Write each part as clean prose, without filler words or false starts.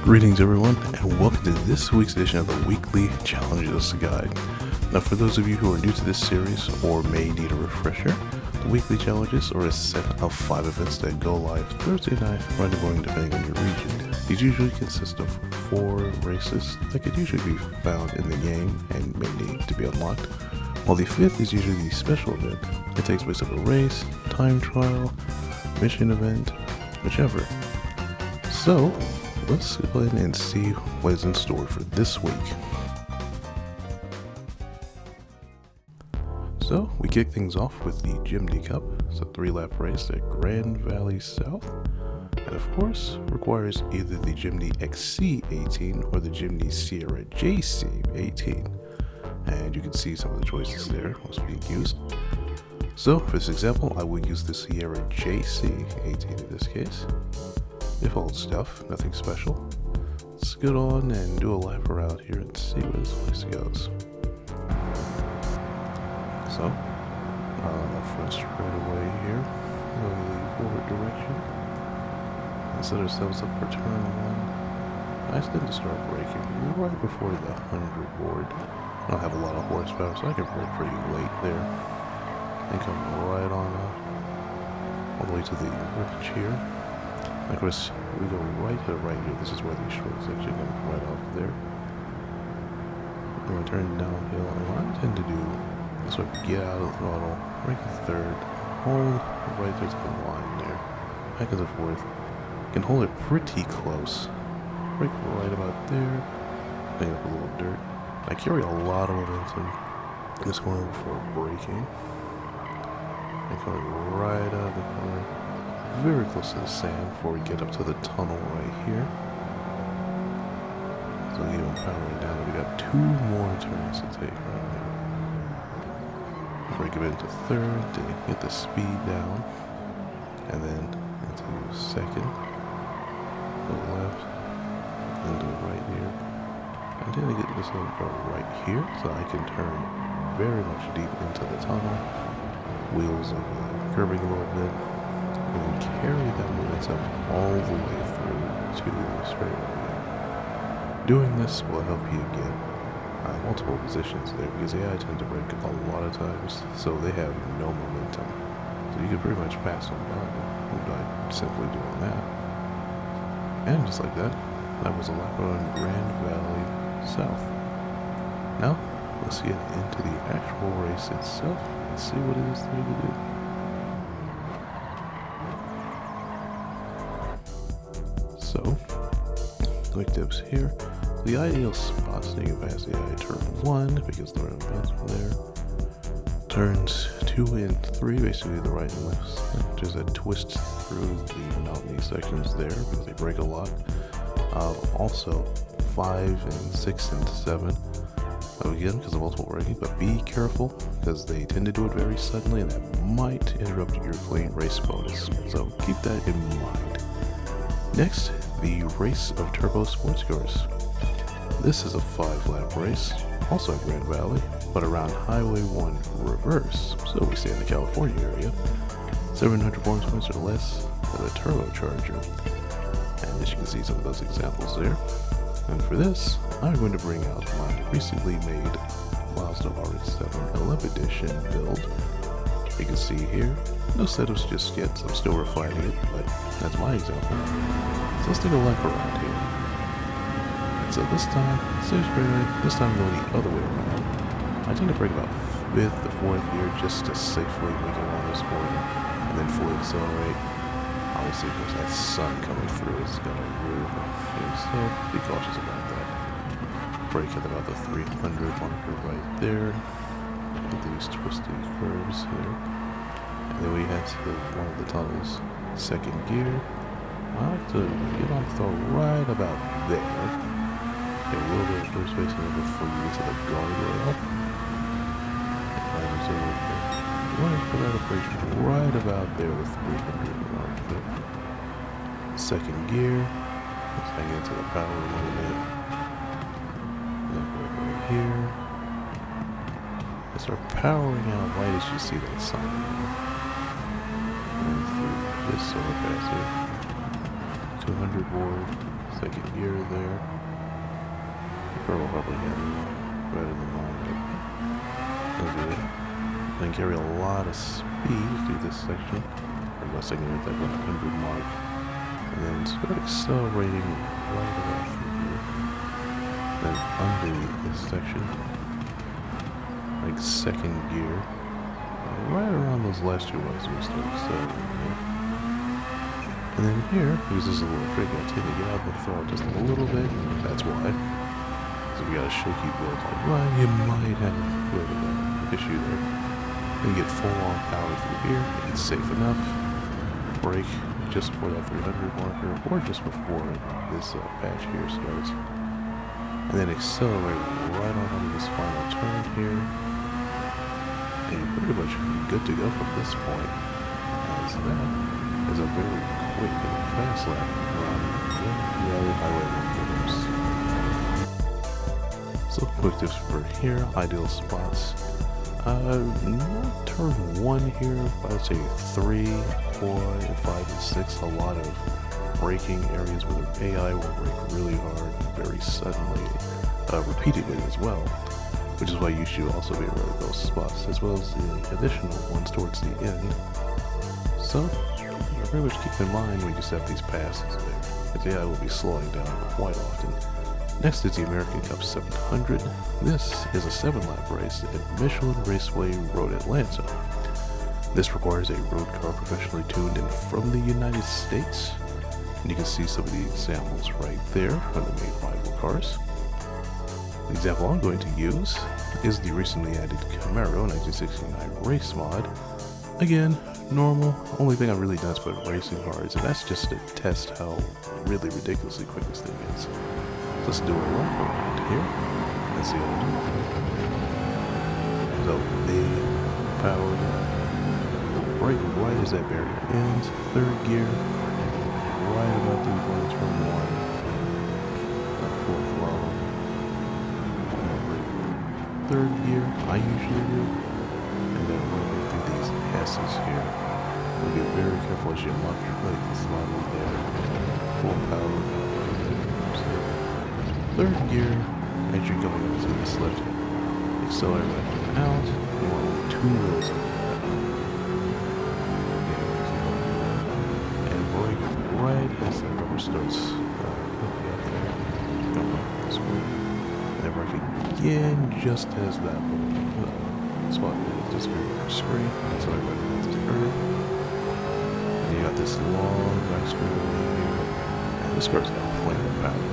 Greetings everyone, and welcome to this week's edition of the Weekly Challenges Guide. Now for those of you who are new to this series or may need a refresher, the Weekly Challenges are a set of 5 events that go live Thursday night, Friday morning depending on your region. These usually consist of 4 races that could usually be found in the game and may need to be unlocked, while the 5th is usually the special event. It takes place of a race, time trial, mission event, whichever. So, let's go ahead and see what is in store for this week. So, we kick things off with the Jimny Cup. It's a 3-lap race at Grand Valley South, and of course, requires either the Jimny XC18 or the Jimny Sierra JC18. And you can see some of the choices there, what's being used. So, for this example, I will use the Sierra JC18 in this case. If old stuff, nothing special. Let's get on and do a lap around here and see where this place goes. So, on the front straightaway here, we'll go the forward direction and set ourselves up for turn 1. I tend to start braking right before the 100 board. I don't have a lot of horsepower, so I can brake pretty late there. And come right on up, all the way to the bridge here. And of course, we go right to the right here. This is where the short section goes right off there. We're going to turn downhill, and what I tend to do is sort of get out of the throttle, brake the third, hold right there to the line there, back and forth. You can hold it pretty close. Brake right about there, clean up a little dirt. I carry a lot of momentum in this corner before braking. And coming right out of the corner, very close to the sand before we get up to the tunnel right here. So even powering down, we got 2 more turns to take right here. Break it into third to get the speed down, and then into second, go left, and do right here. And then to get this little go right here, so I can turn very much deep into the tunnel, wheels over the curbing a little bit, and carry that momentum all the way through to the straightaway there. Doing this will help you get multiple positions there, because I tend to brake a lot of times, so they have no momentum. So you can pretty much pass them by simply doing that. And just like that, that was a lap on Grand Valley South. Now, let's get into the actual race itself and see what it is there to do. So, quick tips here. The ideal spots so you can pass the eye turn 1 because the right events from there. Turns 2 and 3, basically the right and left. There's a twist through the mountainy sections there because they break a lot. Also 5 and 6 and 7. Again, because of multiple braking, but be careful because they tend to do it very suddenly and that might interrupt your clean race bonus. So keep that in mind. Next, the race of turbo sports cars. This is a 5-lap race, also at Grand Valley, but around Highway 1 Revesre, so we stay in the California area. 700 bonus points or less for the turbocharger. And as you can see some of those examples there. And for this, I'm going to bring out my recently made Mazda RX-7 11 edition build. You can see here, no setups just yet, so I'm still refining it, but that's my example. So let's take a lap around here. So this time, this time I'm going the other way around. I tend to brake about 5th or 4th gear just to safely make it around this corner, and then fully accelerate. Obviously, there's that sun coming through, it's gonna ruin me, so be cautious about that. Brake at about the 300 marker right there. With these twisty curves here. And then we head to one of the tunnels, 2nd gear. I like to get on the throttle right about there. Get a little bit of first space before you get to the guardrail. And so you want to put out a place right about there with 300 mark there. 2nd gear. Let's hang into the power a little bit. And then right here. And start powering out right as you see that sign. And through this sort of pass here. 200 board, second gear there. Or we'll probably get better than mine, but okay. Then carry a lot of speed through this section. Or about second gear at that 100 mark. And then start accelerating right about through here. Then underneath this section, like second gear, right around those last two ones, we start accelerating here. And then here, because this is a little tricky, I tend to get out and throw it just a little bit. That's why. So if you got a shaky build like mine, you might have a bit of an issue there. Then you get full on power through here. It's safe enough. Brake just before that 300 marker, or just before this patch here starts. And then accelerate right on into this final turn here. And you're pretty much good to go from this point. As that is a very quick and fast lap around the highway 1 corners. So quick tips for here, ideal spots. Not turn 1 here, but I'd say 3, 4, 5, and 6. A lot of braking areas where the AI will brake really hard, very suddenly, repeatedly as well. Which is why you should also be aware of those spots, as well as the additional ones towards the end. So, very much keep in mind when you set these passes there. The AI will be slowing down quite often. Next is the American Cup 700. This is a 7-lap race at Michelin Raceway Road Atlanta. This requires a road car professionally tuned in from the United States. And you can see some of the examples right there from the main rival cars. The example I'm going to use is the recently added Camaro 1969 race mod. Again, normal. Only thing I've really done is put racing cars, and that's just to test how really ridiculously quick this thing is. Let's do a lap around here. Let's see how we do. So big power. Brake right as that barrier ends. Third gear. Right about the corner, turn 1. Full throttle. Third gear, I usually do. And then running through these S's here. We'll be very careful as you manipulate the throttle there. Full power. Third gear, as you're going up to this left hand, accelerate right on out. You want only 2 wheels on that. And brake right as the rubber starts hooking up there. Come on this way. And then brake again just as that little spot disappears on your screen. That's why I right into the curve. And you got this long back straightaway here. And this car's got plenty of power.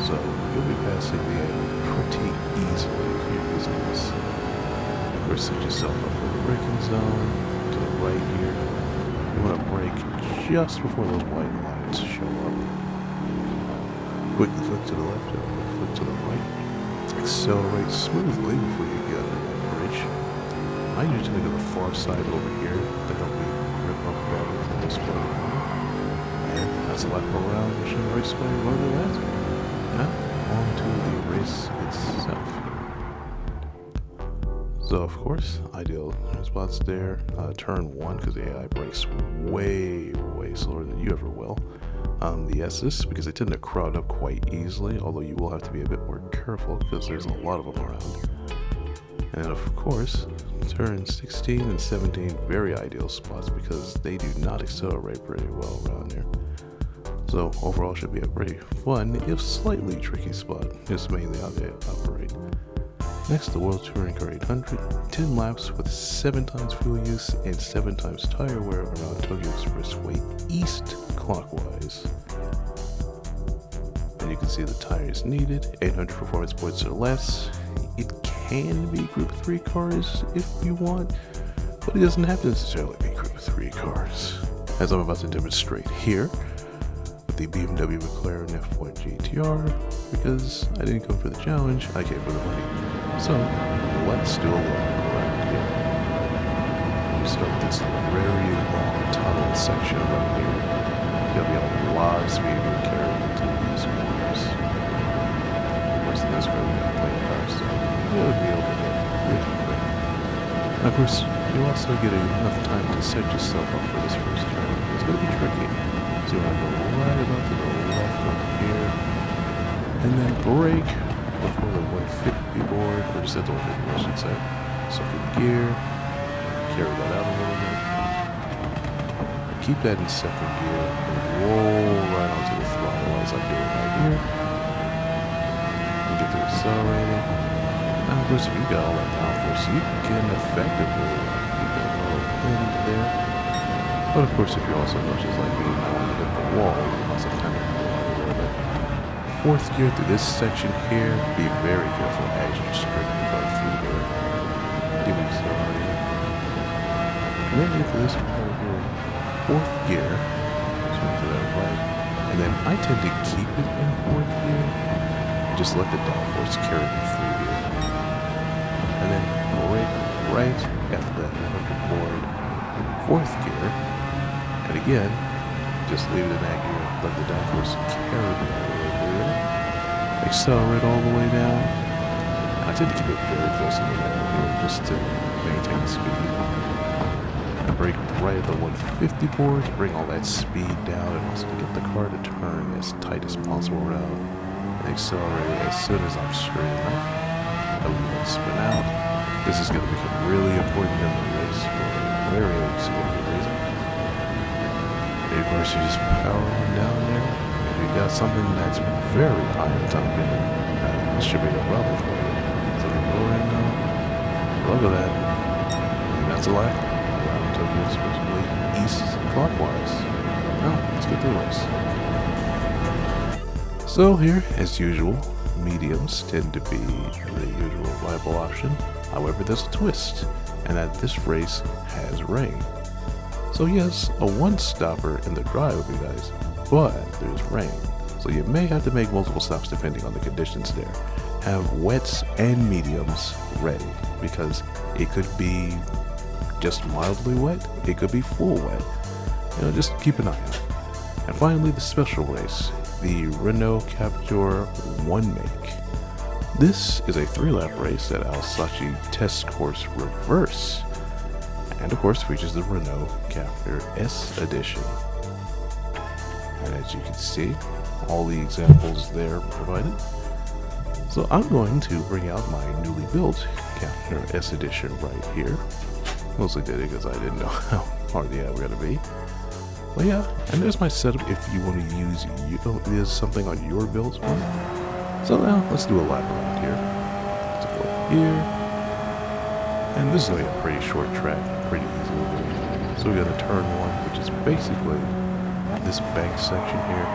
So you'll be passing the air pretty easily if you're using this. Of course, set yourself up for the braking zone to the right here. You want to brake just before those white lines show up. Quickly flick to the left and flick to the right. Accelerate smoothly before you get under that bridge. I usually go to the far side over here to help me grip up better for this part. And that's a lap around Michelin Raceway Road Atlanta. Now, on to the race itself here. So, of course, ideal spots there. Turn 1, because the AI brakes way slower than you ever will. The S's, because they tend to crowd up quite easily, although you will have to be a bit more careful, because there's a lot of them around. And, of course, turn 16 and 17, very ideal spots, because they do not accelerate very well around here. So overall should be a pretty fun, if slightly tricky spot. It's mainly how they operate. Next, the World Touring Car 800, 10 laps with 7 times fuel use and 7 times tire wear around Tokyo Expressway East Clockwise. And you can see the tires needed, 800 performance points or less. It can be Group 3 cars if you want, but it doesn't have to necessarily be Group 3 cars. As I'm about to demonstrate here, the BMW McLaren F1 GTR, because I didn't come for the challenge, I came for the money. So, let's do a lap around here. We start with this very long tunnel section right here. There'll be a lot of speed being carried into these corners. Of course, in this car, we got plenty of power, so you'll be able to get really quick. Of course, you also get enough time to set yourself up for this first turn. It's going to be tricky. So I go right about the and then brake before the 150 board, or just at the 150 I should say. Second gear, carry that out a little bit. Keep that in second gear and roll right onto the throttle as I'm doing right here. And get to accelerating. Now, of course, if you got all that downforce, you can effectively keep that little end there. But of course, if you're also not just like me, now when you hit the wall, you can also kind of go out a little bit. Fourth gear through this section here, be very careful as you straighten right through there. Give me accelerating. And then get to this part here. Fourth gear, swing to that right, and then I tend to keep it in fourth gear and just let the downforce carry me through here. And then brake right after that 100 board, fourth gear, and again, just leave it in that gear, let the downforce carry me all the way through there. Accelerate all the way down. I tend to keep it very close to the wall here just to maintain speed. Brake right at the 150 board to bring all that speed down and also to get the car to turn as tight as possible around, and accelerate as soon as I'm straight enough. I will let it spin out. This is going to become really important in the race for a very significant reason. And of course, you just power on down there. If you got something that's very high on top end, this should be no problem for you. So we go ahead and look at that. And that's a lap. Especially east clockwise. Now, let's get to the race. So here, as usual, mediums tend to be the usual viable option. However, there's a twist, and that this race has rain. So yes, a one-stopper in the drive would be nice, but there's rain. So you may have to make multiple stops depending on the conditions there. Have wets and mediums ready, because it could be just mildly wet, it could be full wet. Just keep an eye out. And finally, the special race, the Renault Captur 1 make. This is a 3-lap race at Alsace Test Course Revesre, and of course features the Renault Captur S Edition. And as you can see, all the examples there provided. So I'm going to bring out my newly built Captur S Edition right here. Mostly did it because I didn't know how hard the ad were going to be. But yeah, and there's my setup if you want to use something on your build spot. So now let's do a lap around here. Let's go here. And this is going to be a pretty short track, pretty easy to do. So we got a turn 1, which is basically this bank section here.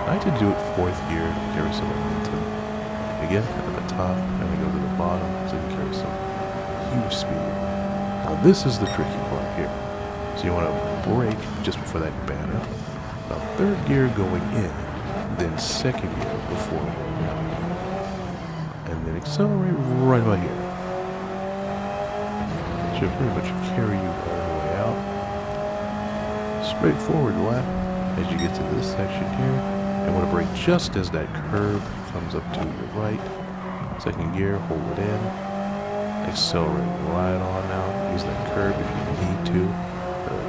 I had to do it 4th gear to carry some momentum. Again, at the top, and we go to the bottom so you can carry some huge speed. Now this is the tricky part here. So you want to brake just before that banner. Now 3rd gear going in, then 2nd gear before going out. And then accelerate right about here. It should pretty much carry you all the way out. Straightforward lap as you get to this section here. And want to brake just as that curve comes up to your right. 2nd gear, hold it in. Accelerate right on out. Use that curve if you need to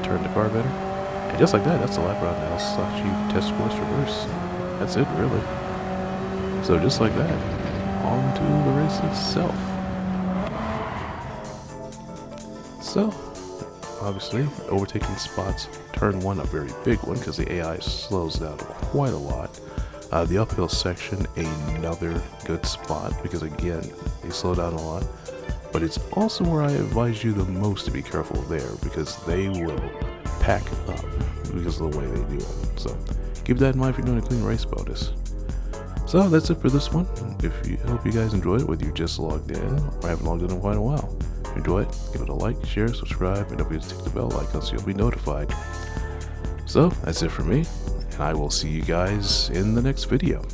turn the car better. And just like that, that's the lap around now. Alsace Test Course Revesre. That's it, really. So just like that, on to the race itself. So, obviously, overtaking spots. Turn 1, a very big one because the AI slows down quite a lot. The uphill section, another good spot because again, they slow down a lot. But it's also where I advise you the most to be careful there because they will pack up because of the way they do it. So keep that in mind if you're doing a clean race bonus. So that's it for this one. Hope you guys enjoyed it, whether you just logged in or haven't logged in quite a while. If you enjoy it, give it a like, share, subscribe, and don't forget to tick the bell icon so you'll be notified. So that's it for me, and I will see you guys in the next video.